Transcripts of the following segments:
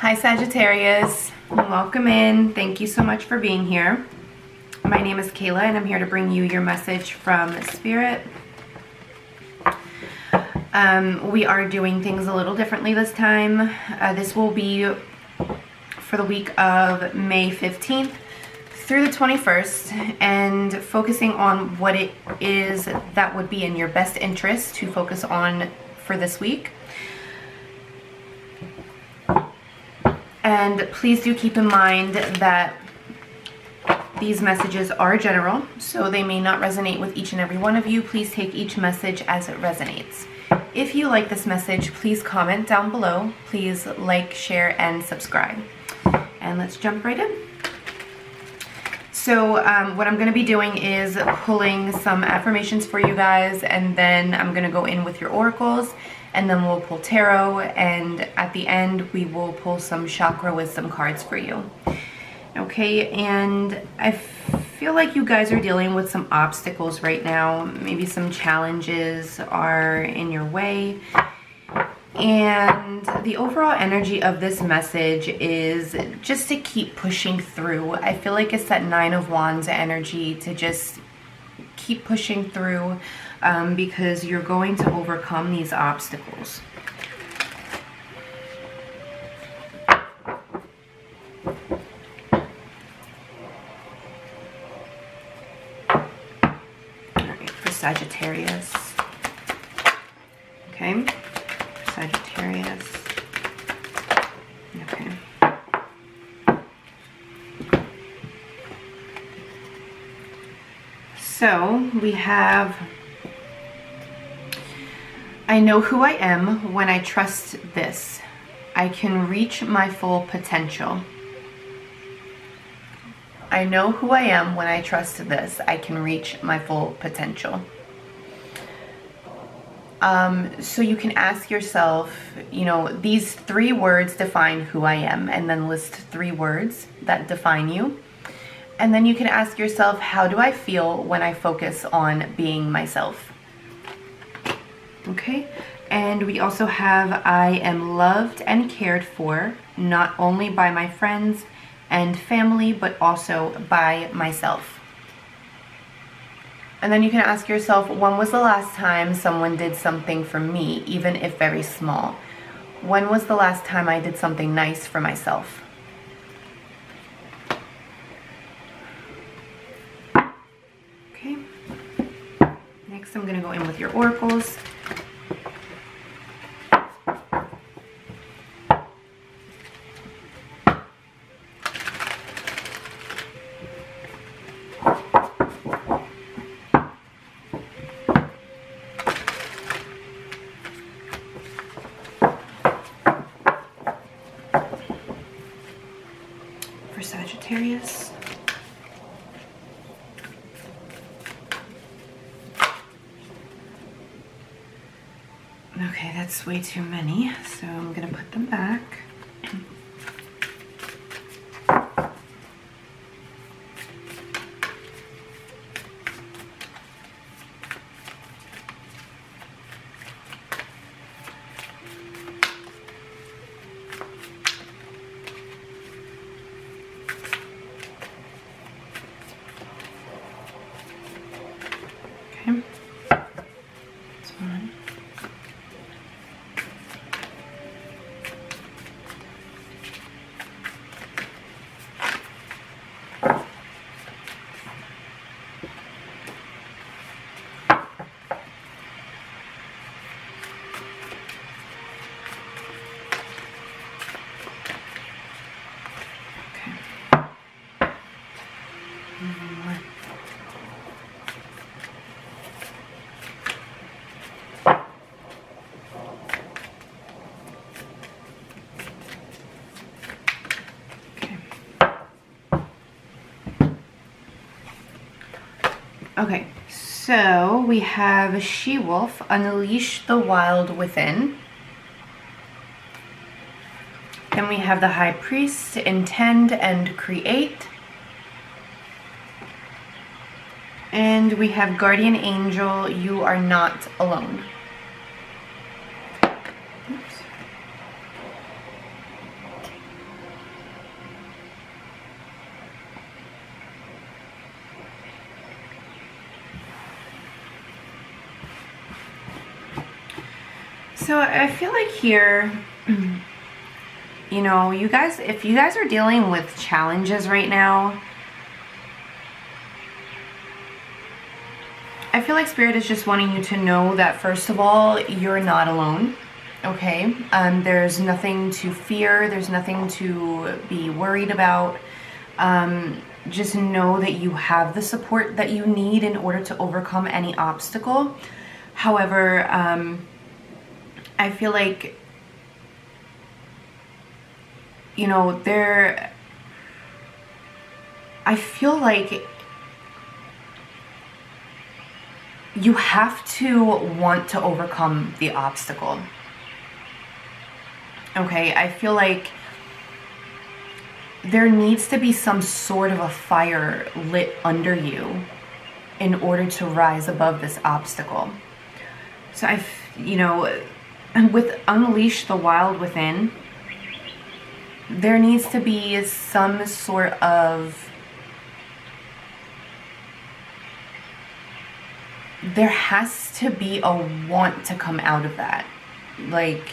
Hi Sagittarius, welcome in. Thank you so much for being here. My name is Kayla and I'm here to bring you your message from Spirit. We are doing things a little differently this time. This will be for the week of May 15th through the 21st and focusing on what it is that would be in your best interest to focus on for this week. And please do keep in mind that these messages are general, so they may not resonate with each and every one of you. Please take each message as it resonates. If you like this message, please comment down below. Please like, share, and subscribe. And let's jump right in. So what I'm going to be doing is pulling some affirmations for you guys, and then I'm going to go in with your oracles, and then we'll pull tarot, and at the end we will pull some chakra wisdom cards for you. Okay, and I feel like you guys are dealing with some obstacles right now. Maybe some challenges are in your way. And the overall energy of this message is just to keep pushing through. I feel like it's that Nine of Wands energy to just keep pushing through because you're going to overcome these obstacles. Alright, for Sagittarius. Okay. Sagittarius. Okay. So we have, I know who I am when I trust this. I can reach my full potential. I know who I am when I trust this. I can reach my full potential. So you can ask yourself, you know, these 3 words define who I am, and then list 3 words that define you. And then you can ask yourself, how do I feel when I focus on being myself? Okay, and we also have, I am loved and cared for, not only by my friends and family, but also by myself. And then you can ask yourself, when was the last time someone did something for me, even if very small? When was the last time I did something nice for myself? Okay. Next, I'm going to go in with your oracles. For Sagittarius. Okay, that's way too many, so I'm gonna put them back. Okay, that's one. Okay, so we have She-Wolf, Unleash the Wild Within. Then we have the High Priest, Intend and Create. And we have Guardian Angel, You Are Not Alone. Oops. So I feel like here, you know, you guys, if you guys are dealing with challenges right now, I feel like Spirit is just wanting you to know that, first of all, you're not alone, okay? There's nothing to fear. There's nothing to be worried about. Just know that you have the support that you need in order to overcome any obstacle. However, I feel like, you know, I feel like you have to want to overcome the obstacle. Okay, I feel like there needs to be some sort of a fire lit under you in order to rise above this obstacle. So you know, with Unleash the Wild Within, there needs to be some sort of, there has to be a want to come out of that. Like,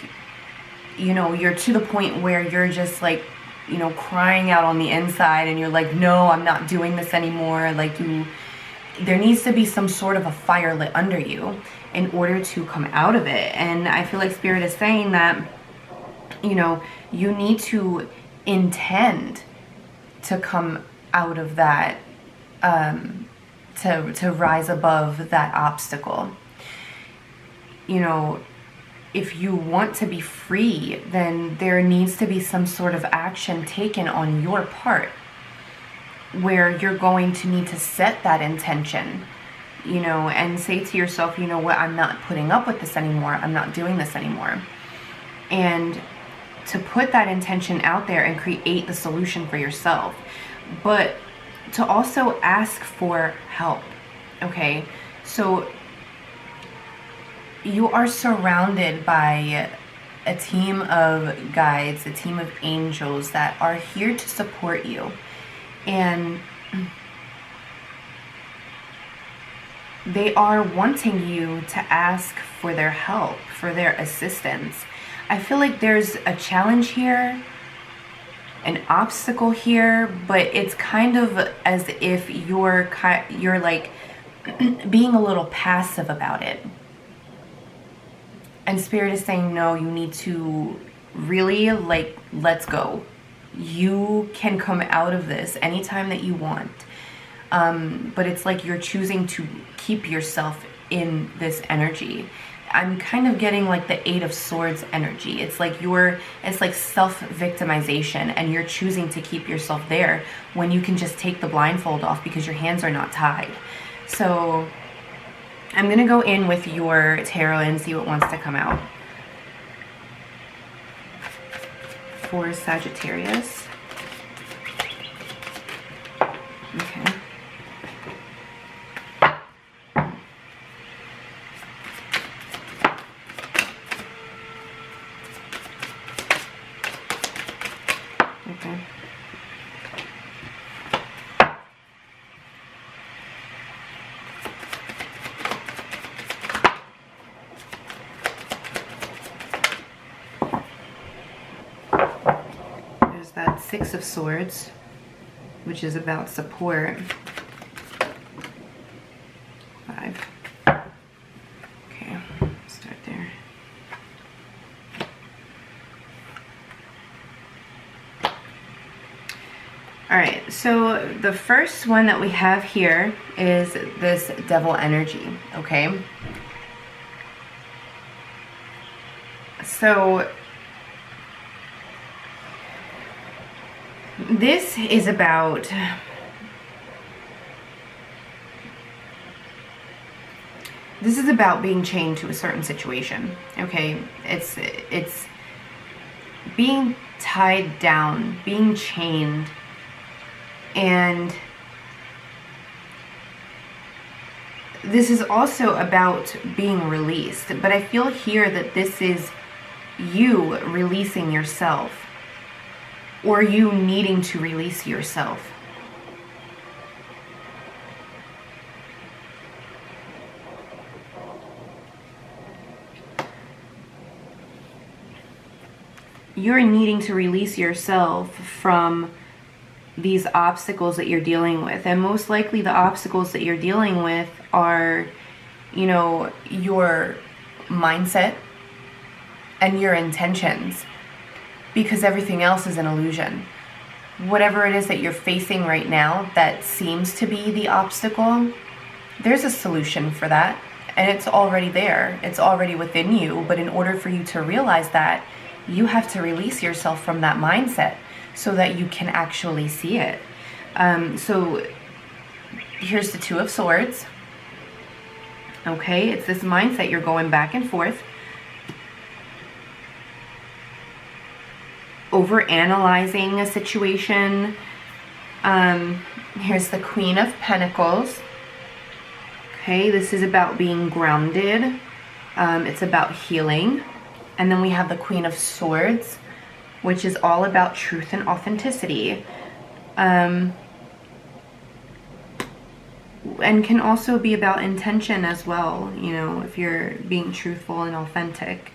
you know, you're to the point where you're just like, you know, crying out on the inside and you're like, no, I'm not doing this anymore. Like, there needs to be some sort of a fire lit under you in order to come out of it. And I feel like Spirit is saying that, you know, you need to intend to come out of that, to rise above that obstacle. You know, if you want to be free, then there needs to be some sort of action taken on your part, where you're going to need to set that intention, you know, and say to yourself, you know what, I'm not putting up with this anymore. I'm not doing this anymore. And to put that intention out there and create the solution for yourself, but to also ask for help. Okay, so you are surrounded by a team of guides, a team of angels that are here to support you. And they are wanting you to ask for their help, for their assistance. I feel like there's a challenge here, an obstacle here, but it's kind of as if you're like being a little passive about it. And Spirit is saying, no, you need to really, like, let's go. You can come out of this anytime that you want. But it's like you're choosing to keep yourself in this energy. I'm kind of getting like the 8 of Swords energy. It's like it's like self-victimization, and you're choosing to keep yourself there when you can just take the blindfold off because your hands are not tied. So I'm going to go in with your tarot and see what wants to come out. For Sagittarius. Okay. Okay. That 6 of Swords, which is about support. 5. Okay, start there. All right, so the first one that we have here is this Devil energy, okay? So this is about being chained to a certain situation, okay? It's being tied down, being chained, and this is also about being released. But I feel here that this is you releasing yourself, or you needing to release yourself. you're needing to release yourself from these obstacles that you're dealing with. And most likely the obstacles that you're dealing with are, you know, your mindset and your intentions, because everything else is an illusion. Whatever it is that you're facing right now that seems to be the obstacle, there's a solution for that, and it's already there. It's already within you. But in order for you to realize that, you have to release yourself from that mindset so that you can actually see it. So here's the Two of Swords. Okay, it's this mindset. You're going back and forth, over analyzing a situation. Here's the Queen of Pentacles. Okay, this is about being grounded. It's about healing. And then we have the Queen of Swords, which is all about truth and authenticity. And can also be about intention as well, you know, if you're being truthful and authentic.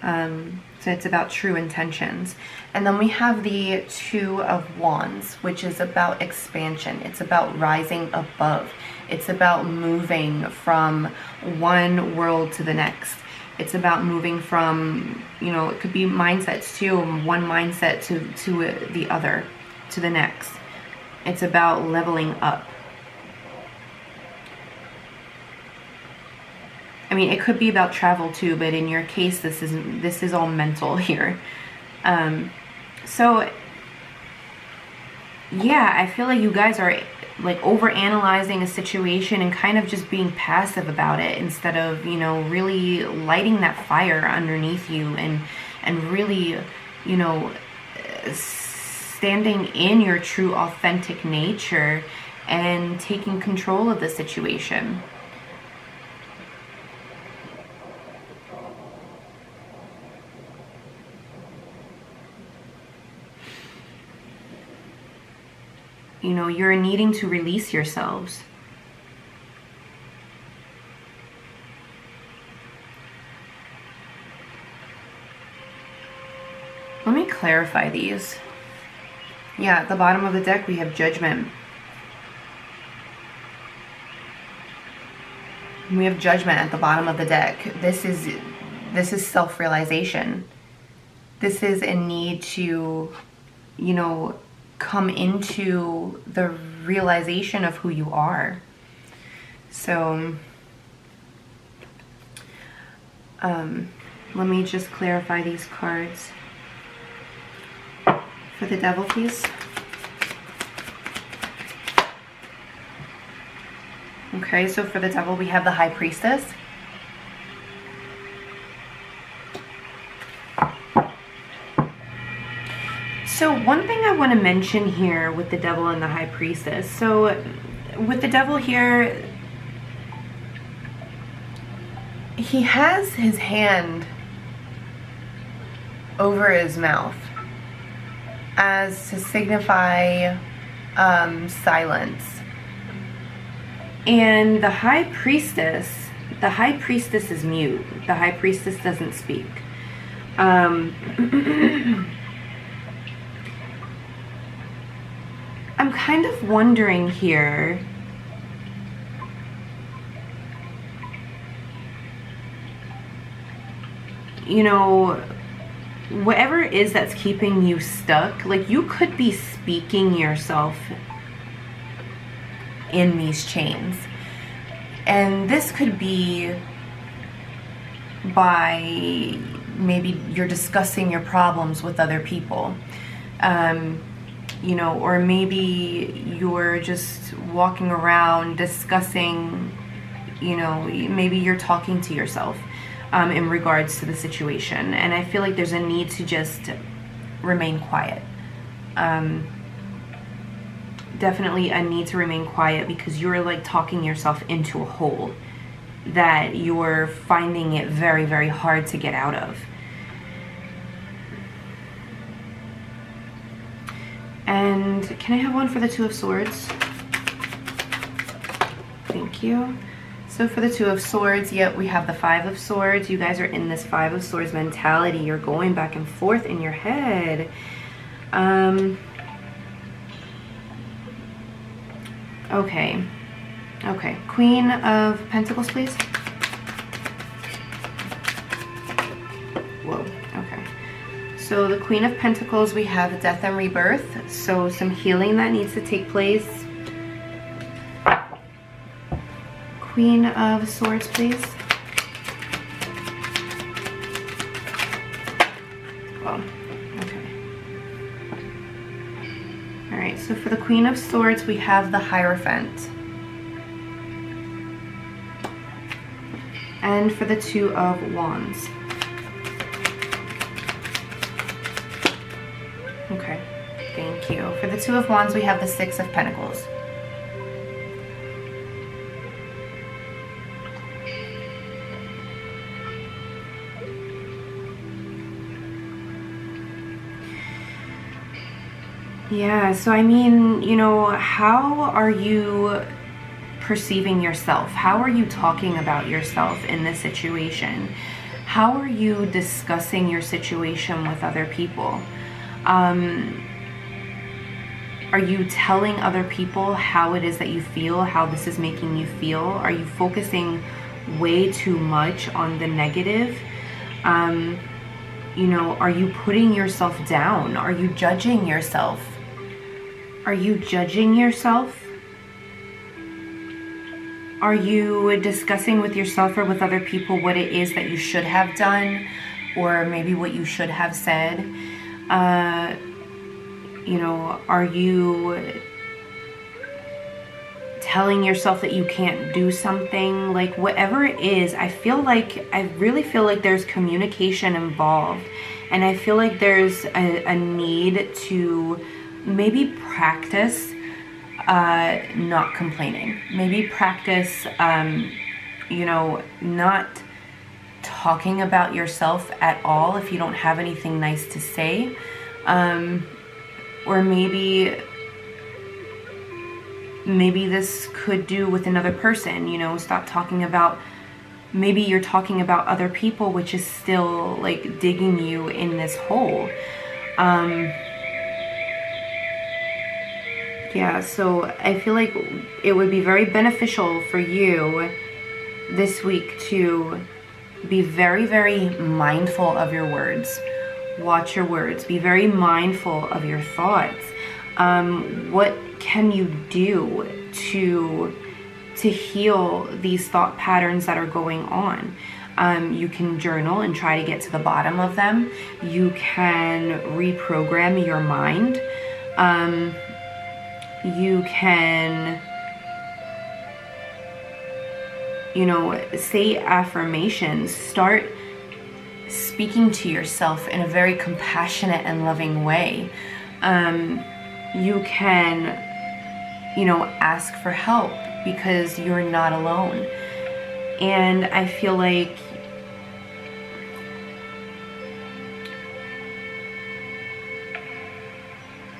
So it's about true intentions. And then we have the Two of Wands, which is about expansion. It's about rising above. It's about moving from one world to the next. It's about moving from, you know, it could be mindsets too, one mindset to the other, to the next. It's about leveling up. I mean, it could be about travel too, but in your case, this is all mental here. So yeah, I feel like you guys are like over analyzing a situation and kind of just being passive about it, instead of, you know, really lighting that fire underneath you and really, you know, standing in your true authentic nature and taking control of the situation. You know, you're needing to release yourselves. Let me clarify these. Yeah, at the bottom of the deck we have Judgment. We have Judgment at the bottom of the deck. This is self-realization. This is a need to, you know, come into the realization of who you are. So let me just clarify these cards. For the Devil, please. Okay, so for the Devil we have the High Priestess. So one thing I want to mention here with the Devil and the High Priestess. So with the Devil here, he has his hand over his mouth as to signify silence. And the High Priestess is mute. The High Priestess doesn't speak. I'm kind of wondering here, you know, whatever it is that's keeping you stuck, like you could be speaking yourself in these chains. And this could be by maybe you're discussing your problems with other people. You know, or maybe you're just walking around discussing, you know, maybe you're talking to yourself in regards to the situation. And I feel like there's a need to just remain quiet. Definitely a need to remain quiet, because you're like talking yourself into a hole that you're finding it very, very hard to get out of. And can I have one for the Two of Swords? Thank you. So for the Two of Swords, yep, we have the Five of Swords. You guys are in this Five of Swords mentality. You're going back and forth in your head. Okay. Okay. Queen of Pentacles, please. Whoa. Okay. So the Queen of Pentacles, we have death and rebirth. So some healing that needs to take place. Queen of Swords, please. Oh, okay. Alright, so for the Queen of Swords, we have the Hierophant. And for the Two of Wands. Okay, thank you. For the Two of Wands, we have the Six of Pentacles. Yeah, so I mean, you know, how are you perceiving yourself? How are you talking about yourself in this situation? How are you discussing your situation with other people? Are you telling other people how it is that you feel, how this is making you feel? Are you focusing way too much on the negative? You know, are you putting yourself down? Are you judging yourself? Are you judging yourself? Are you discussing with yourself or with other people what it is that you should have done, or maybe what you should have said? You know, are you telling yourself that you can't do something? Like, whatever it is, I really feel like there's communication involved, and I feel like there's a need to maybe practice not complaining. Maybe practice, you know, not talking about yourself at all if you don't have anything nice to say. Or maybe this could do with another person, you know, stop talking about, maybe you're talking about other people, which is still like digging you in this hole. Yeah, so I feel like it would be very beneficial for you this week to be very, very mindful of your words. Watch your words. Be very mindful of your thoughts. What can you do to heal these thought patterns that are going on? You can journal and try to get to the bottom of them. You can reprogram your mind. You can, you know, say affirmations. Start speaking to yourself in a very compassionate and loving way. You can, you know, ask for help because you're not alone. And I feel like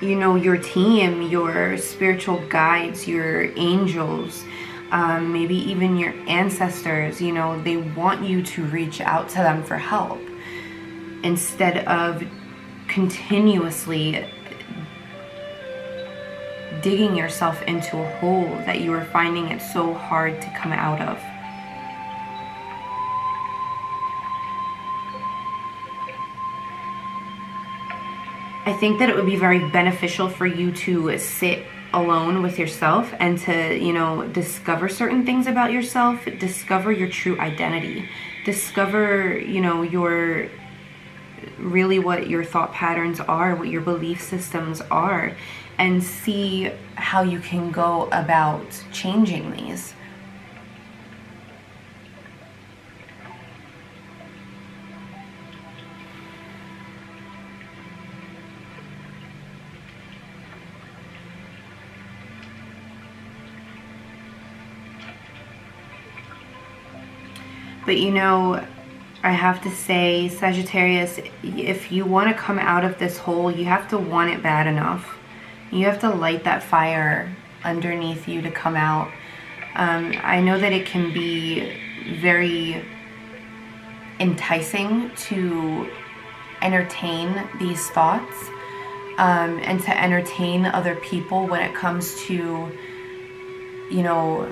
you know, your team, your spiritual guides, your angels, maybe even your ancestors, you know, they want you to reach out to them for help instead of continuously digging yourself into a hole that you are finding it so hard to come out of. I think that it would be very beneficial for you to sit alone with yourself and to, you know, discover certain things about yourself, discover your true identity, discover, you know, your really what your thought patterns are, what your belief systems are, and see how you can go about changing these. But you know, I have to say, Sagittarius, if you want to come out of this hole, you have to want it bad enough. You have to light that fire underneath you to come out. I know that it can be very enticing to entertain these thoughts, and to entertain other people when it comes to, you know,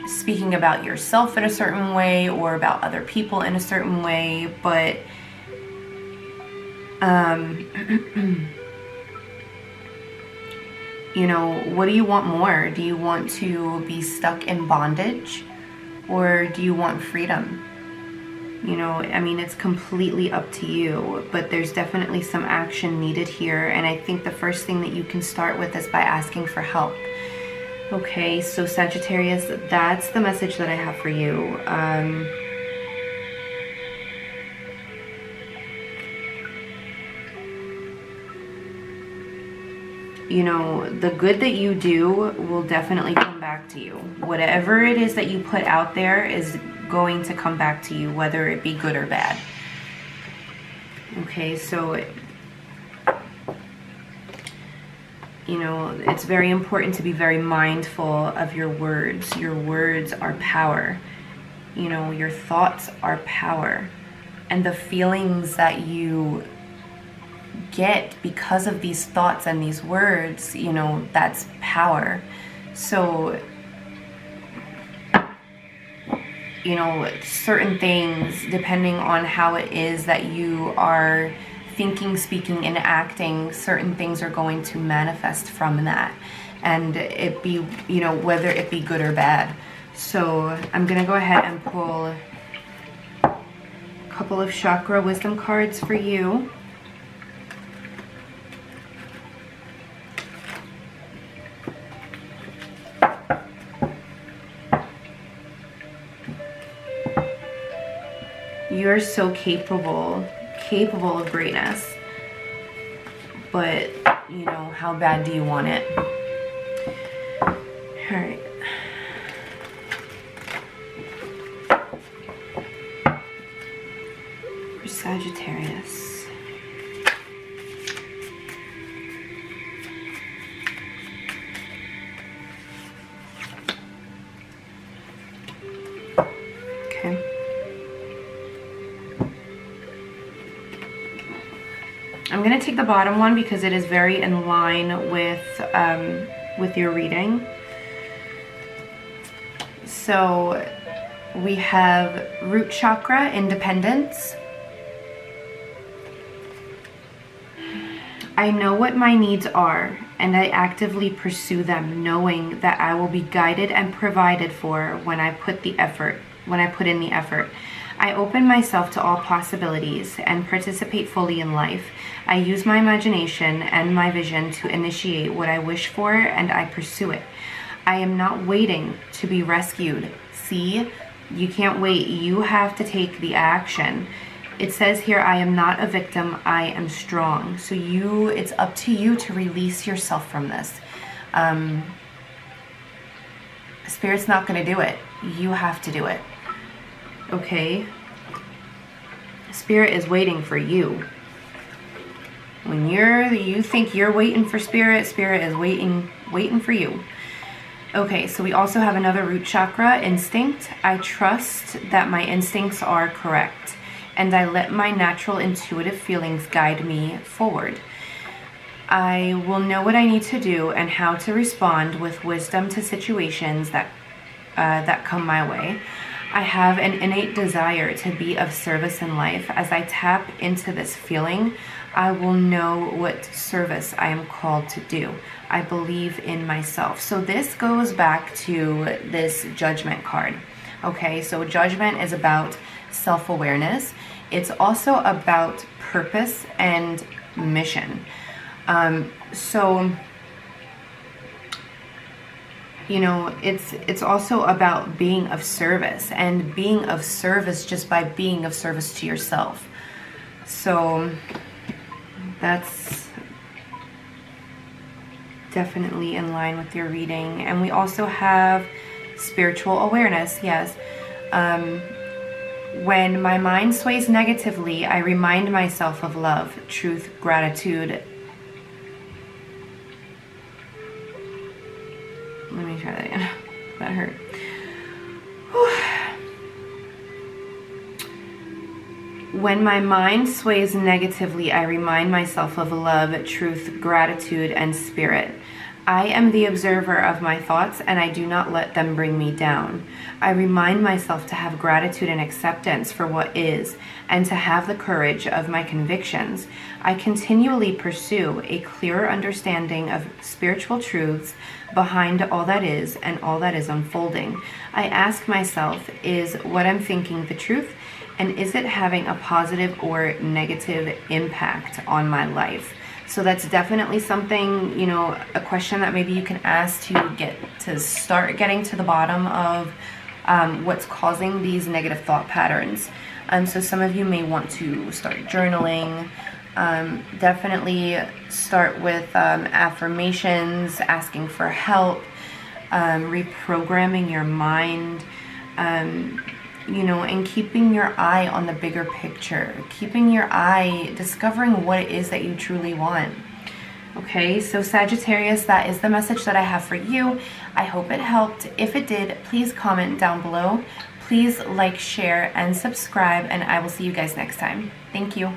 speaking about yourself in a certain way or about other people in a certain way. But you know, what do you want more? Do you want to be stuck in bondage, or do you want freedom? You know, I mean, it's completely up to you, but there's definitely some action needed here. And I think the first thing that you can start with is by asking for help. Okay, so Sagittarius, that's the message that I have for you. You know, the good that you do will definitely come back to you. Whatever it is that you put out there is going to come back to you, whether it be good or bad. Okay, so, you know, it's very important to be very mindful of your words. Your words are power. You know, your thoughts are power. And the feelings that you get because of these thoughts and these words, you know, that's power. So, you know, certain things, depending on how it is that you are thinking, speaking, and acting, certain things are going to manifest from that. And it be, you know, whether it be good or bad. So I'm going to go ahead and pull a couple of chakra wisdom cards for you. You're so capable of greatness, but, you know, how bad do you want it? All right. For Sagittarius. Okay. I'm going to take the bottom one because it is very in line with your reading. So we have root chakra, independence. I know what my needs are, and I actively pursue them, knowing that I will be guided and provided for when I put in the effort. I open myself to all possibilities and participate fully in life. I use my imagination and my vision to initiate what I wish for, and I pursue it. I am not waiting to be rescued. See, you can't wait. You have to take the action. It says here, I am not a victim, I am strong. So it's up to you to release yourself from this. Spirit's not going to do it. You have to do it. Okay? Spirit is waiting for you. When you think you're waiting for Spirit, Spirit is waiting for you. Okay, so we also have another root chakra, instinct. I trust that my instincts are correct, and I let my natural intuitive feelings guide me forward. I will know what I need to do and how to respond with wisdom to situations that come my way. I have an innate desire to be of service in life. As I tap into this feeling, I will know what service I am called to do. I believe in myself. So this goes back to this judgment card. Okay, so judgment is about self-awareness. It's also about purpose and mission. So, you know, it's also about being of service, and being of service just by being of service to yourself. So that's definitely in line with your reading. And we also have spiritual awareness. Yes. When my mind sways negatively, I remind myself of love, truth, gratitude, Let me try that again. That hurt. When my mind sways negatively, I remind myself of love, truth, gratitude, and spirit. I am the observer of my thoughts, and I do not let them bring me down. I remind myself to have gratitude and acceptance for what is, and to have the courage of my convictions. I continually pursue a clearer understanding of spiritual truths behind all that is and all that is unfolding. I ask myself, is what I'm thinking the truth? And is it having a positive or negative impact on my life? So that's definitely something, you know, a question that maybe you can ask to start getting to the bottom of what's causing these negative thought patterns. So some of you may want to start journaling. Definitely start with affirmations, asking for help, reprogramming your mind, you know, and keeping your eye on the bigger picture, keeping your eye, discovering what it is that you truly want. Okay, so Sagittarius, that is the message that I have for you. I hope it helped. If it did, please comment down below. Please like, share, and subscribe, and I will see you guys next time. Thank you.